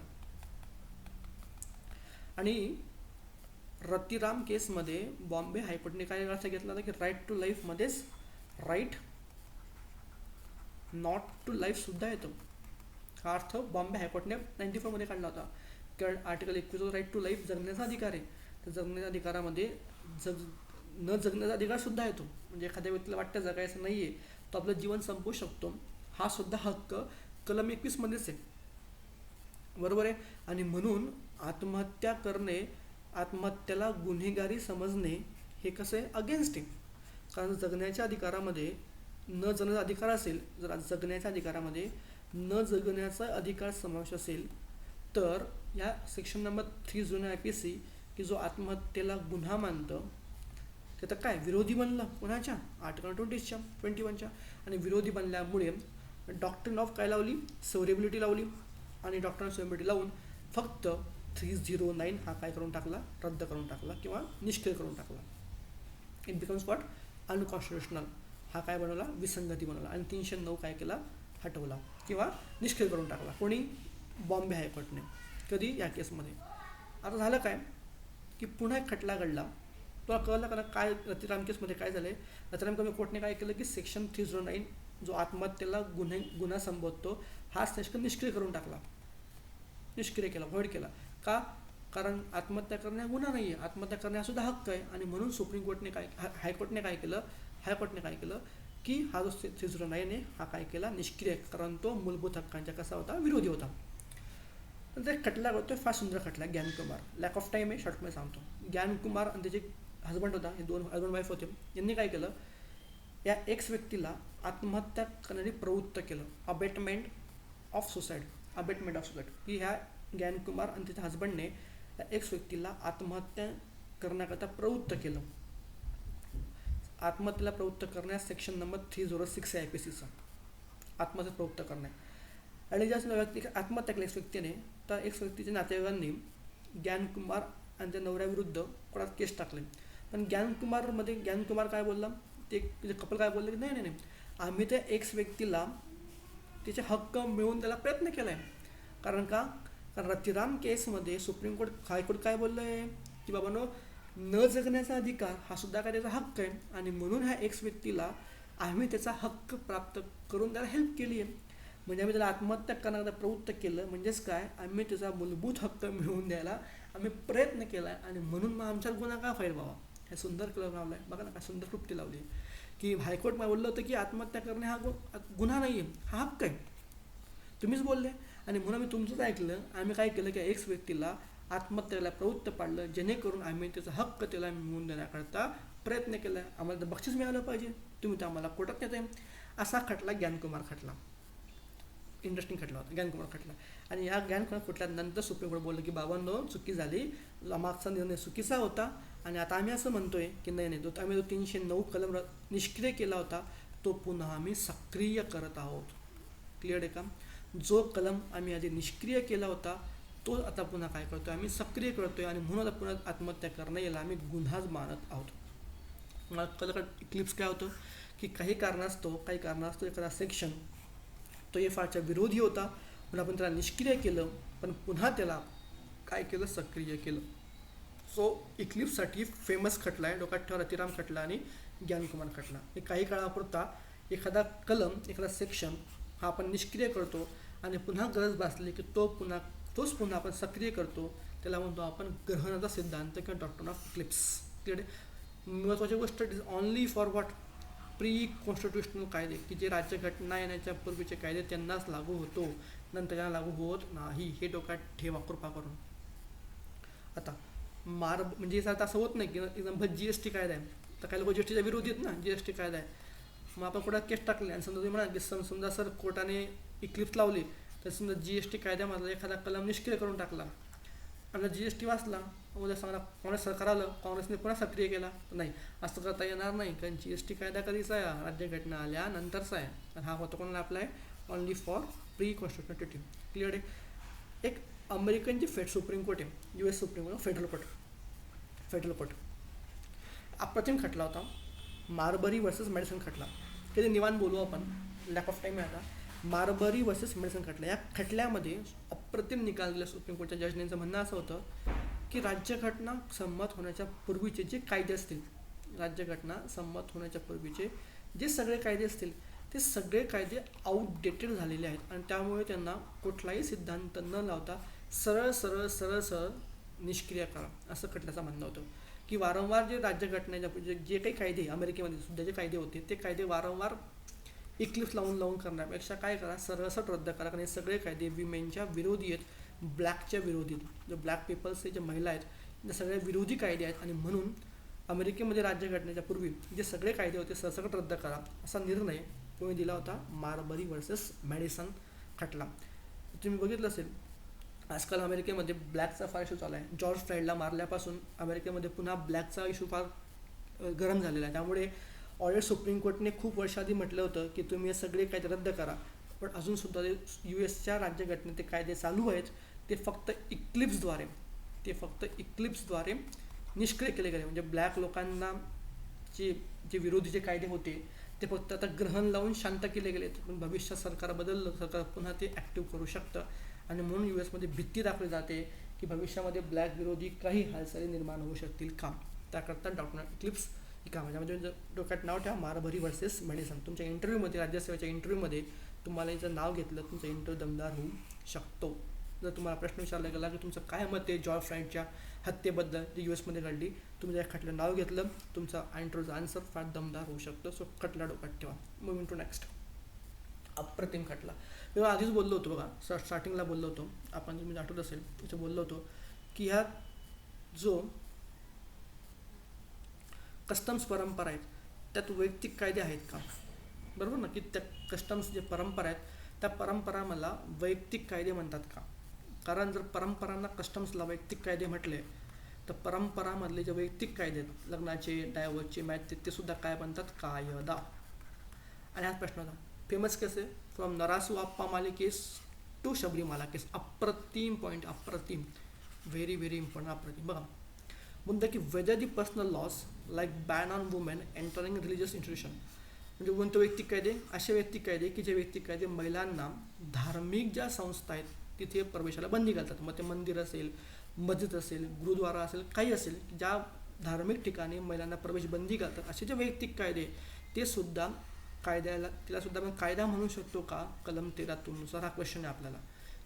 आणि रतिराम केसमध्ये बॉम्बे हायकोर्टने काय अर्थ घेतला होता की राईट टू लाईफमध्येच राईट नॉट टू लाईफसुद्धा येतो. हा अर्थ बॉम्बे हायकोर्टने 94मध्ये काढला होता. कारण आर्टिकल 21 राईट टू लाईफ, जगण्याचा अधिकार आहे. तर जगण्याच्या अधिकारामध्ये न जगण्याचा अधिकारसुद्धा येतो. म्हणजे एखाद्या व्यक्तीला वाटतं जगायचं नाही आहे, तो आपलं जीवन संपवू शकतो, हा सुद्धा हक्क कलम 21मध्येच आहे, बरोबर आहे. आणि म्हणून आत्महत्या करणे, आत्महत्याला गुन्हेगारी समजणे हे कसं आहे, अगेन्स्ट आहे. कारण जगण्याच्या अधिकारामध्ये न जगण्याचा अधिकार असेल, जर जगण्याच्या अधिकारामध्ये न जगण्याचा अधिकार समावेश असेल, तर या सेक्शन नंबर 309 IPC की जो आत्महत्येला गुन्हा मानतं, त्याचं काय विरोधी बनलं कोणाच्या, आर्टिकल 21च्या. आणि विरोधी बनल्यामुळे डॉक्ट्रिन ऑफ काय लावली, सेव्हरेबिलिटी लावली. आणि डॉक्ट्रिन ऑफ सेव्हरेबिलिटी लावून फक्त 309 हा काय करून टाकला, रद्द करून टाकला किंवा निष्क्रिय करून टाकला. It becomes what, unconstitutional. हा काय बनवला, विसंगती बनवला. आणि 309 काय केला, हटवला किंवा निष्क्रिय करून टाकला. कोणी, बॉम्बे हायकोर्टने. कधी, या केसमध्ये. आता झालं काय की पुन्हा एक खटला घडला. तुला कळलं का काय रतिराम केसमध्ये काय झालं. रतिराम कोर्टने काय केलं की सेक्शन 309 जो आत्महत्येला गुन्हा संबोधतो हा सेक्शन निष्क्रिय करून टाकला, निष्क्रिय केला, व्हॉइड केला. का, कारण आत्महत्या करणे हा गुन्हा नाही आहे, आत्महत्या करणे हा सुद्धा हक्क आहे. आणि म्हणून सुप्रीम कोर्टने हायकोर्टने काय केलं की हा जो 309 आहे हा काय केला, निष्क्रिय. कारण तो मूलभूत हक्कांच्या कसा होता, विरोधी होता. तर एक खटला होतो, फार सुंदर खटला, ज्ञानकुमार. लॅक ऑफ टाईम आहे, शॉर्टमध्ये सांगतो. ज्ञानकुमार आणि त्याचे हजबंड होता, हे 2 हजबंड वाईफ होते. यांनी काय केलं, या एक्स व्यक्तीला आत्महत्या करण्यासाठी प्रवृत्त केलं. अबेटमेंट ऑफ सुसाईड की ह्या ज्ञानकुमार आणि त्याच्या हजबंडने या एक्स व्यक्तीला आत्महत्या करण्याकरता प्रवृत्त केलं. आत्महत्येला प्रवृत्त करण्यास सेक्शन नंबर 306 आहे IPCचा, आत्महत्या प्रवृत्त करणे. आणि ज्या व्यक्ती आत्महत्या केली एक्स व्यक्तीने, तर एक्स व्यक्तीच्या नातेवाईकांनी ज्ञानकुमार आणि त्या नवऱ्याविरुद्ध कोर्टात केस टाकले. पण ज्ञानकुमार काय बोलला, ते कपल काय बोलले की नाही, आम्ही त्या एक्स व्यक्तीला त्याचे हक्क मिळवून त्याला प्रयत्न केला आहे. कारण रतिराम केसमध्ये सुप्रीम कोर्ट, हायकोर्ट काय बोललं आहे की बाबांनो, न जगण्याचा अधिकार हा सुद्धा काय त्याचा हक्क आहे. आणि म्हणून ह्या एक्स व्यक्तीला आम्ही त्याचा हक्क प्राप्त करून त्याला हेल्प केली आहे. म्हणजे आम्ही त्याला आत्महत्या करण्याकरता प्रवृत्त केलं. म्हणजेच काय, आम्ही त्याचा मूलभूत हक्क मिळवून द्यायला आम्ही प्रयत्न केला आहे. आणि म्हणून मग आमच्यावर गुन्हा का फाईल व्हावा. हे सुंदर कलर लावला आहे बघा ना, काय सुंदर क्लुप्ती लावली आहे की हायकोर्ट बोललं होतं की आत्महत्या करणे हा गुन्हा नाही आहे, हा हक्क आहे. तुम्हीच बोलले. आणि म्हणून आम्ही तुमचंच ऐकलं. आम्ही काय केलं की एक्स व्यक्तीला आत्महत्येला प्रवृत्त पाडलं, जेणेकरून आम्ही त्याचा हक्क त्याला मिळवून देण्याकरता प्रयत्न केला. आम्हाला तर बक्षीस मिळालं पाहिजे, तुम्ही तर आम्हाला कोर्टात नेताय. असा खटला ज्ञानकुमार खटला, इंटरेस्टिंग खटला होता ज्ञानकुमार खटला. आणि या ज्ञानकुमार खटल्यानंतर सुप्रीम कोर्ट बोललं की बाबांनो, चुकी झाली, मागचा निर्णय चुकीचा होता. आणि आता आम्ही असं म्हणतोय की नाही, आम्ही जो 309 कलम निष्क्रिय केला होता तो पुन्हा आम्ही सक्रिय करत आहोत. क्लिअर आहे का. जो कलम आम्ही आधी निष्क्रिय केला होता तो आता पुन्हा काय करतोय, आम्ही सक्रिय करतोय. आणि म्हणून आता पुन्हा आत्महत्या करणं याला आम्ही गुन्हाच मानत आहोत. मला कलर क्लिप्स काय होतं की काही कारणास्तव एखादा सेक्शन तो FRच्या विरोधी होता, पण आपण त्याला निष्क्रिय केलं, पण पुन्हा त्याला काय केलं, सक्रिय केलं. सो इक्लिप्ससाठी फेमस खटला आहे, डोक्यात ठेवा, रतिराम खटला आणि ज्ञानकुमार खटला. हे काही काळापुरता एखादा कलम, एखादा सेक्शन हा आपण निष्क्रिय करतो आणि पुन्हा गरज भासली की तोच पुन्हा आपण सक्रिय करतो. त्याला म्हणतो आपण ग्रहणाचा सिद्धांत किंवा डॉक्ट्रिन ऑफ इक्लिप्स. क्लिअर. महत्त्वाची गोष्ट is only for what, pre constitutional कायदे, की जे राज्यघटना येण्याच्या पूर्वीचे कायदे त्यांनाच लागू होतो, नंतर त्यांना लागू होत नाही. हे डोक्यात ठेवा कृपा करून. आता म्हणजे याचा असं होत नाही की एक्झाम्पल GST कायदा आहे, तर काही लोक GSTच्या विरोधी आहेत ना, GST कायदा आहे, मग आपण कोर्टात केस टाकले आणि समजा तुम्ही म्हणा की समजा सर कोर्टाने इक्लिप्स लावली, तर समजा GST कायद्यामधला एखादा कलम निष्क्रिय करून टाकला आणि GST वाचला, उद्या सांगा काँग्रेस सरकार आलं, काँग्रेसने पुन्हा सक्रिय केला, नाही, असं करता येणार नाही. कारण GST कायदा कधीचा आहे, राज्यघटना आल्यानंतरचा आहे. आणि हा होतो कोणाला apply, only for pre constitutional treaty. Clear आहे. एक अमेरिकनची सुप्रीम कोर्ट आहे, US supreme court, federal court. अप्रतिम खटला होता, मार्बरी वर्सेस मेडिसन खटला. कधी निवांत बोलू आपण, लॅक ऑफ टाईम आहे आता. मार्बरी वर्सेस मेडिसन खटला. या खटल्यामध्ये अप्रतिम निकाल दिला सुप्रीम कोर्टच्या जजनेचं म्हणणं असं होतं की राज्यघटना संमत होण्याच्या पूर्वीचे जे कायदे असतील, राज्यघटना संमत होण्याच्या पूर्वीचे जे सगळे कायदे असतील, ते सगळे कायदे आउटडेटेड झालेले आहेत. आणि त्यामुळे त्यांना कुठलाही सिद्धांत न लावता सरळ निष्क्रिय करा, असं खटल्याचं म्हणणं होतं. की वारंवार जे राज्यघटनेच्या जे काही कायदे अमेरिकेमध्ये सुद्धा जे कायदे होते, ते कायदे वारंवार इक्लिप्स लावून करण्यापेक्षा काय करा, सरसट रद्द करा. कारण हे सगळे कायदे विमेनच्या विरोधी आहेत, ब्लॅकच्या विरोधी आहेत. जे ब्लॅक पीपल्सचे जे महिला आहेत, ते सगळे विरोधी कायदे आहेत. आणि म्हणून अमेरिकेमध्ये राज्यघटनेच्या पूर्वी जे सगळे कायदे होते सरसकट रद्द करा, असा निर्णय कोणी दिला होता, मार्बरी वर्सेस मेडिसन खटला. तुम्ही बघितलं असेल आजकाल अमेरिकेमध्ये ब्लॅकचा फार इश्यू चालू आहे. जॉर्ज फ्लॉइडला मारल्यापासून अमेरिकेमध्ये पुन्हा ब्लॅकचा इश्यू फार गरम झालेला आहे. त्यामुळे ऑलरेडी सुप्रीम कोर्टने खूप वर्षाआधी म्हटलं होतं की तुम्ही हे सगळे कायदे रद्द करा, पण अजूनसुद्धा USच्या राज्यघटनेत ते कायदे चालू आहेत. ते फक्त इक्लिप्सद्वारे ते फक्त इक्लिप्सद्वारे निष्क्रिय केले गेले. म्हणजे ब्लॅक लोकांना जे विरोधी जे कायदे होते ते फक्त आता ग्रहण लावून शांत केले गेलेत. पण भविष्यात सरकार बदललं, सरकार पुन्हा ते ॲक्टिव्ह करू शकतं. आणि म्हणून US मध्ये भीती दाखवली जाते की भविष्यामध्ये ब्लॅक विरोधी काही हालचाली निर्माण होऊ शकतील का. त्याकरता डॉक्टर इक्लिप्स ही काम आहे. म्हणजे डोक्यात नाव ठेवा, मारभरी वर्सेस मेडिसन. तुमच्या इंटरव्ह्यूमध्ये, राज्यसेवेच्या इंटरव्ह्यूमध्ये तुम्हाला जर नाव घेतलं, तुमचा इंटरव्ह्यू दमदार होऊ शकतो. जर तुम्हाला प्रश्न विचारला गेला की तुमचं काय मत आहे जॉर्ज फ्लाइटच्या हत्येबद्दल जी US मध्ये घडली, तुम्ही त्या खटलं नाव घेतलं, तुमचा इंटरव्ह्यूचा आन्सर फार दमदार होऊ शकतो. सो खटला डोक्यात ठेवा. Moving to next. अप्रतिम खटला. मी आधीच बोललो होतो बघा, स्टार्टिंगला बोललो होतो आपण, म्हणजे आठवत असेल तिथे बोललो होतो की ह्या जो कस्टम्स परंपरा आहेत त्यात वैयक्तिक कायदे आहेत का, बरोबर ना. की त्या कस्टम्स जे परंपरा आहेत त्या परंपरा मला वैयक्तिक कायदे म्हणतात का. कारण जर परंपरांना कस्टम्सला वैयक्तिक कायदे म्हटले तर परंपरामधले जे वैयक्तिक कायदे आहेत, लग्नाचे, डायव्होर्सचे, मॅचचे, ते सुद्धा काय बनतात, कायदा. आणि हाच प्रश्न होता. फेमस केस आहे, from Narasu Appa Mali case to Sabarimala case. अप्रतिम पॉईंट, अप्रतिम, व्हेरी व्हेरी इम्पॉर्टंट, अप्रतिम. बघा मुद्दा की weather the personal loss like ban on women entering religious institution. म्हणजे कोणते वैयक्तिक कायदे, असे वैयक्तिक कायदे की जे वैयक्तिक कायदे महिलांना धार्मिक ज्या संस्था आहेत तिथे प्रवेशाला बंदी घालतात. मग ते मंदिर असेल, मस्जिद असेल, गुरुद्वारा असेल, काही असेल, ज्या धार्मिक ठिकाणी महिलांना प्रवेश बंदी घालतात, असे जे वैयक्तिक कायदे ते सुद्धा कायद्याला, तिला सुद्धा आपण कायदा म्हणू शकतो का. कलम 13 नुसार हा क्वेश्चन आहे आपल्याला,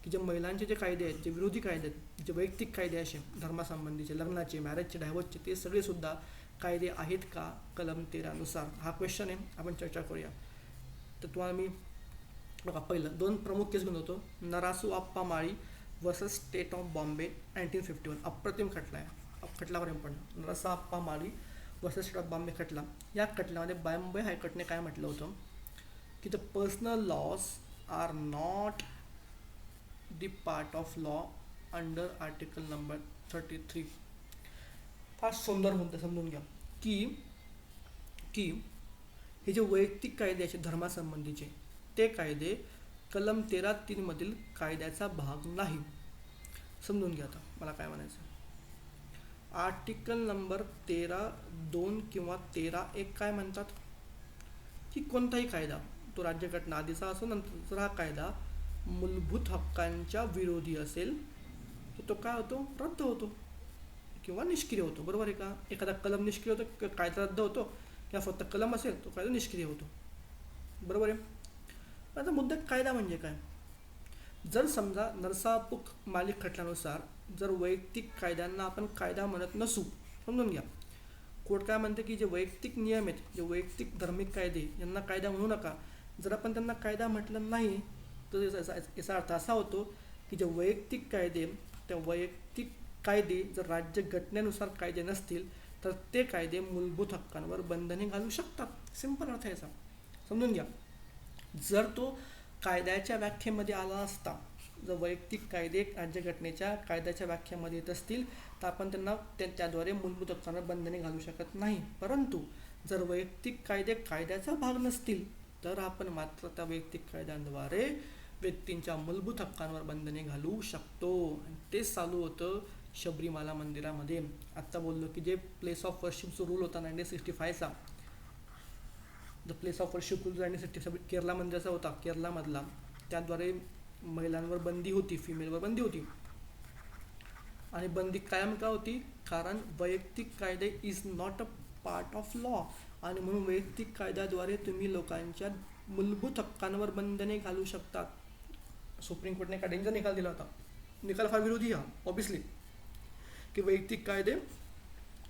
की जे महिलांचे जे कायदे आहेत, जे विरोधी कायदे आहेत, जे वैयक्तिक कायदे असे धर्मासंबंधीचे, लग्नाचे, मॅरेजचे, डायव्होर्सचे, ते सगळे सुद्धा कायदे आहेत का कलम 13 नुसार. हा क्वेश्चन आहे, आपण चर्चा करूया. तर तुम्हाला मी बघा पहिलं 2 प्रमुख केस घेऊन होतो. Narasu Appa Mali versus state of Bombay 1951. अप्रतिम खटला आहे, खटलावर पण. Narasu Appa Mali versus state of Bombay खटला. या खटल्यामध्ये बॉम्बे हायकोर्टने काय म्हटलं होतं की the personal laws are not the part of law under article number 33. फार सुंदर मुद्दा समजून घ्या की की हे जे वैयक्तिक कायदे असे धर्मासंबंधीचे, ते कायदे कलम 13(3) मधील कायद्याचा भाग नाही. समजून घ्या आता मला काय म्हणायचं. आर्टिकल नंबर 13(2) किंवा 13(1) काय म्हणतात की कोणताही कायदा, तो राज्यघटना आधीचा असो नंतर हा कायदा मूलभूत हक्कांच्या विरोधी असेल तर तो काय होतो, रद्द होतो किंवा निष्क्रिय होतो. बरोबर आहे का. एखादा कलम निष्क्रिय होतो, कायदा रद्द होतो, किंवा फक्त कलम असेल तो कायदा निष्क्रिय होतो. बरोबर आहे. आता मुद्दा कायदा म्हणजे काय. जर समजा नरसापुक मालिक खटल्यानुसार जर वैयक्तिक कायद्यांना आपण कायदा म्हणत नसू, समजून घ्या, कोर्ट काय म्हणते की जे वैयक्तिक नियम आहेत, जे वैयक्तिक धार्मिक कायदे, यांना कायदा म्हणू नका. जर आपण त्यांना कायदा म्हटलं नाही तर याचा अर्थ असा होतो की जे वैयक्तिक कायदे, त्या वैयक्तिक कायदे जर राज्यघटनेनुसार कायदे नसतील तर ते कायदे मूलभूत हक्कांवर बंधने घालू शकतात. सिंपल अर्थ याचा, समजून घ्या. जर तो कायद्याच्या व्याख्येमध्ये आला असता, जर वैयक्तिक कायदे राज्यघटनेच्या कायद्याच्या व्याख्येमध्ये येत असतील तर आपण त्यांना त्याद्वारे मूलभूत हक्कांवर बंधने घालू शकत नाही. परंतु जर वैयक्तिक कायदे कायद्याचा भाग नसतील तर आपण मात्र त्या वैयक्तिक कायद्यांद्वारे व्यक्तींच्या मूलभूत हक्कांवर बंधने घालू शकतो. आणि तेच चालू होतं शबरीमाला मंदिरामध्ये. आत्ता बोललो की जे प्लेस ऑफ वर्शिपचा रूल होता 1965चा, the place of worship rule 1965 Kerala मंदिराचा होता, केरलामधला, त्याद्वारे महिलांवर बंदी होती, फिमेलवर बंदी होती. आणि बंदी कायम का होती, कारण वैयक्तिक कायदे is not a part of law. आणि म्हणून वैयक्तिक कायद्याद्वारे तुम्ही लोकांच्या मूलभूत हक्कांवर बंधने घालू शकतात. सुप्रीम कोर्टने का डेंजर निकाल दिला होता, निकाल फार विरोधी हा ऑब्विसली, की वैयक्तिक कायदे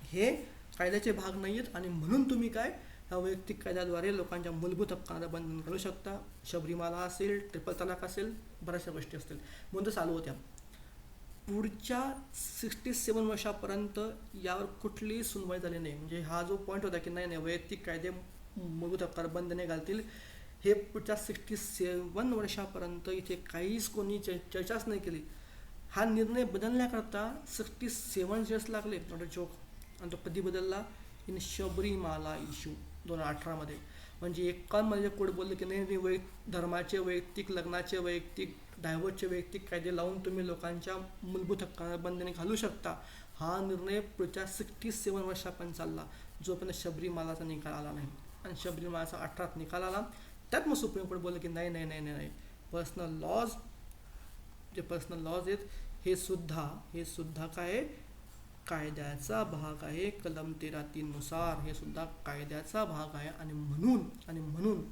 हे कायद्याचे भाग नाही आहेत आणि म्हणून तुम्ही काय ह्या वैयक्तिक कायद्याद्वारे लोकांच्या मूलभूत हक्कांना बंधन घालू शकता. शबरीमाला असेल, ट्रिपल तलाक असेल, बऱ्याचशा गोष्टी असतील म्हणून चालू होत्या. पुढच्या 67 वर्षापर्यंत यावर कुठलीही सुनवाई झाली नाही. म्हणजे हा जो पॉईंट होता की नाही वैयक्तिक कायदे मूलभूत हक्कांवर बंधने घालतील, हे पुढच्या 67 वर्षापर्यंत इथे काहीच कोणी चर्चाच नाही केली. हा निर्णय बदलण्याकरता 67 इयर्स लागले, नॉट अ जोक. आणि तो कधी बदलला, इन शबरीमाला इश्यू 2018 मध्ये. म्हणजे एकांमध्ये कोर्ट बोलले की नाही धर्माचे वैयक्तिक, लग्नाचे वैयक्तिक, डायव्हर्सचे वैयक्तिक कायदे लावून तुम्ही लोकांच्या मूलभूत हक्कांना बंधने घालू शकता. हा निर्णय पुढच्या 67 वर्षापर्यंत चालला, जोपर्यंत शबरीमालाचा निकाल आला नाही. आणि शबरीमालाचा 18 निकाल आला, त्यात मग सुप्रीम कोर्ट बोललं की नाही नाही नाही नाही नाही, पर्सनल लॉज, जे पर्सनल लॉज आहेत हे सुद्धा काय आहे, कायद्याचा भाग आहे. कलम 13(3) नुसार हे सुद्धा कायद्याचा भाग आहे. आणि म्हणून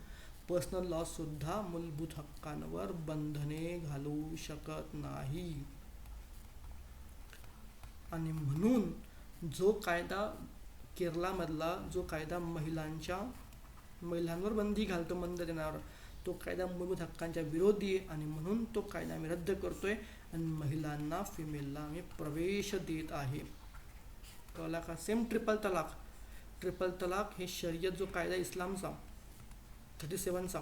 पर्सनल लॉ सुद्धा मूलभूत हक्कांवर बंधने घालू शकत नाही. आणि म्हणून जो कायदा केरळमधला जो कायदा महिलांवर बंदी घालतो, बंद देण्यावर, तो कायदा मूलभूत हक्कांच्या विरोधी आहे. आणि म्हणून तो कायदा आम्ही रद्द करतोय आणि महिलांना, फिमेलला आम्ही प्रवेश देत आहे. कळला का? सेम ट्रिपल तलाक हे शर्यत जो कायदा इस्लामचा 37चा,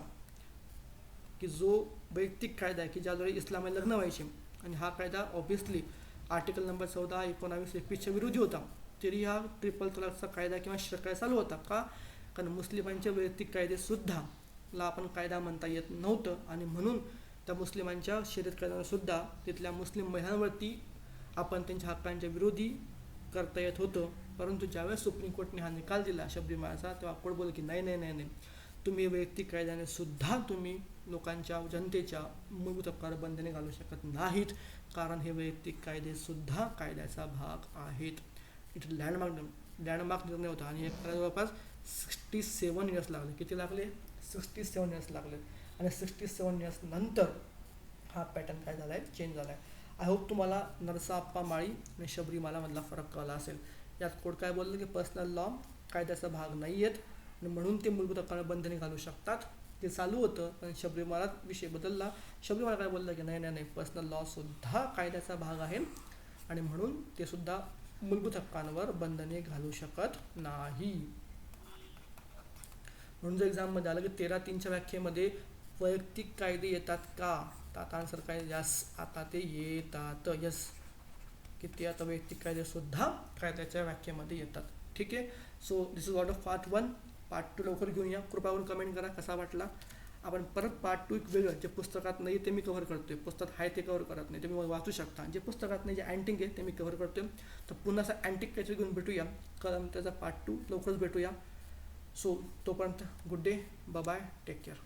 की जो वैयक्तिक कायदा आहे की ज्याद्वारे इस्लामाला लग्न व्हायचे, आणि हा कायदा ऑब्व्हियसली आर्टिकल नंबर 14, 19, 21च्या विरोधी होता, तरी हा ट्रिपल तलाकचा कायदा किंवा कायदा चालू होता. का? कारण मुस्लिमांचे वैयक्तिक कायदे सुद्धा ला आपण कायदा म्हणता येत नव्हतं. आणि म्हणून त्या मुस्लिमांच्या शर्यत कायद्याला सुद्धा तिथल्या मुस्लिम महिलांवरती आपण त्यांच्या हक्कांच्या विरोधी करता येत होतं. परंतु ज्यावेळेस सुप्रीम कोर्टने हा निकाल दिला शबरीमालाचा, तेव्हा कोर्ट बोलले की नाही नाही नाही नाही, तुम्ही वैयक्तिक कायद्याने सुद्धा तुम्ही लोकांच्या, जनतेच्या मूलभूत हक्कावर बंधने घालू शकत नाहीत, कारण हे वैयक्तिक कायदे सुद्धा कायद्याचा भाग आहेत. इथे लँडमार्क निर्णय होता. आणि हे जवळपास 67 इयर्स लागले. किती लागले? 67 इयर्स लागले. आणि 67 इयर्स नंतर हा पॅटर्न काय झाला आहे, चेंज झाला आहे. आय होप तुम्हाला नरसाप्पा माळी आणि शबरीमालामधला फरक कळला असेल. यात कोर्ट काय बोललं की पर्सनल लॉ कायद्याचा भाग नाही आहेत, आणि म्हणून ते मूलभूत हक्कांना बंधने घालू शकतात. ते चालू होतं, पण शबरीमालात विषय बदलला. शबरीमाला काय बोललं की नाही नाही नाही, पर्सनल लॉ सुद्धा कायद्याचा भाग आहे, आणि म्हणून ते सुद्धा मूलभूत हक्कांवर बंधने घालू शकत नाही. म्हणून जर एक्झाममध्ये आलं की 13(3)च्या व्याख्येमध्ये वैयक्तिक कायदे येतात का, तर आता आन्सर काय? यस, आता ते येतात. यस, की ते आता वैयक्तिक कायदे सुद्धा कायद्याच्या व्याख्येमध्ये येतात. ठीक आहे. So this is what of part 1. Part 2 लवकर घेऊन या. कृपा करून कमेंट करा कसा वाटला. आपण परत पार्ट 2 एक वेगळं, जे पुस्तकात नाही ते मी कव्हर करतोय, पुस्तकात आहे ते कव्हर करत नाही, ते मी वाचू शकता. जे पुस्तकात नाही, जे अँटिक आहे ते मी कव्हर करतोय. तर पुन्हा असं अँटिक काहीतरी घेऊन भेटूया, कारण त्याचा पार्ट 2 लवकरच भेटूया. सो तोपर्यंत good day, bye bye, take care.